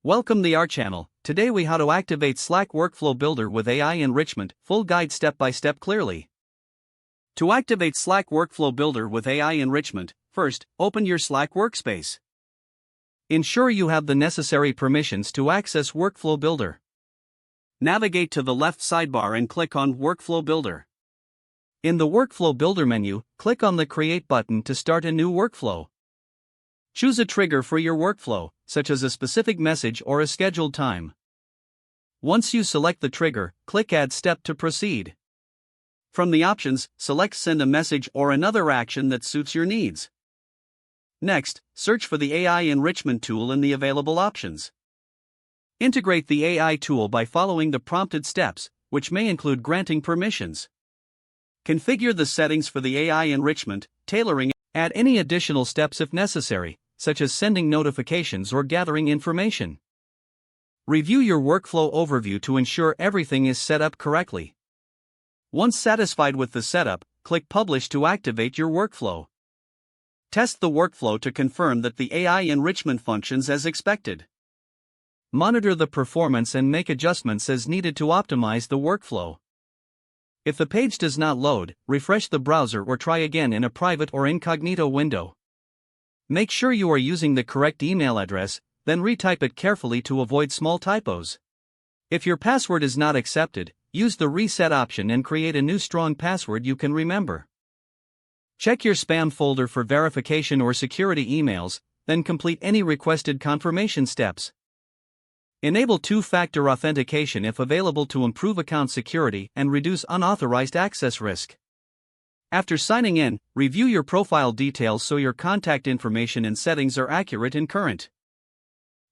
Welcome to our channel. Today we how to activate Slack Workflow Builder with AI enrichment, full guide step by step clearly. To activate Slack Workflow Builder with AI enrichment, first, open your Slack workspace. Ensure you have the necessary permissions to access Workflow Builder. Navigate to the left sidebar and click on Workflow Builder. In the Workflow Builder menu, click on the Create button to start a new workflow. Choose a trigger for your workflow, such as a specific message or a scheduled time. Once you select the trigger, click Add Step to proceed. From the options, select Send a message or another action that suits your needs. Next, search for the AI enrichment tool in the available options. Integrate the AI tool by following the prompted steps, which may include granting permissions. Configure the settings for the AI enrichment, tailoring, add any additional steps if necessary, such as sending notifications or gathering information. Review your workflow overview to ensure everything is set up correctly. Once satisfied with the setup, click Publish to activate your workflow. Test the workflow to confirm that the AI enrichment functions as expected. Monitor the performance and make adjustments as needed to optimize the workflow. If the page does not load, refresh the browser or try again in a private or incognito window. Make sure you are using the correct email address, then retype it carefully to avoid small typos. If your password is not accepted, use the reset option and create a new strong password you can remember. Check your spam folder for verification or security emails, then complete any requested confirmation steps. Enable two-factor authentication if available to improve account security and reduce unauthorized access risk. After signing in, review your profile details so your contact information and settings are accurate and current.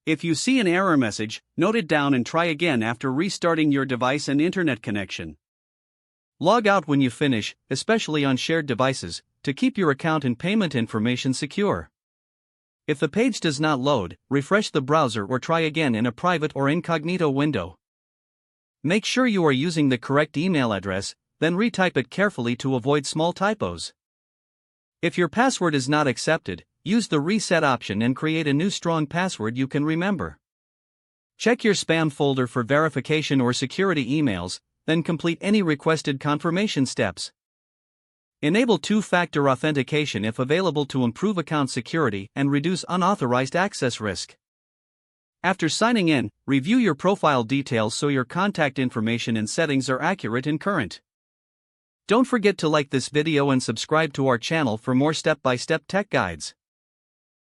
If you see an error message, note it down and try again after restarting your device and internet connection. Log out when you finish, especially on shared devices, to keep your account and payment information secure. If the page does not load, refresh the browser or try again in a private or incognito window. Make sure you are using the correct email address, then retype it carefully to avoid small typos. If your password is not accepted, use the reset option and create a new strong password you can remember. Check your spam folder for verification or security emails, then complete any requested confirmation steps. Enable two-factor authentication if available to improve account security and reduce unauthorized access risk. After signing in, review your profile details so your contact information and settings are accurate and current. Don't forget to like this video and subscribe to our channel for more step-by-step tech guides.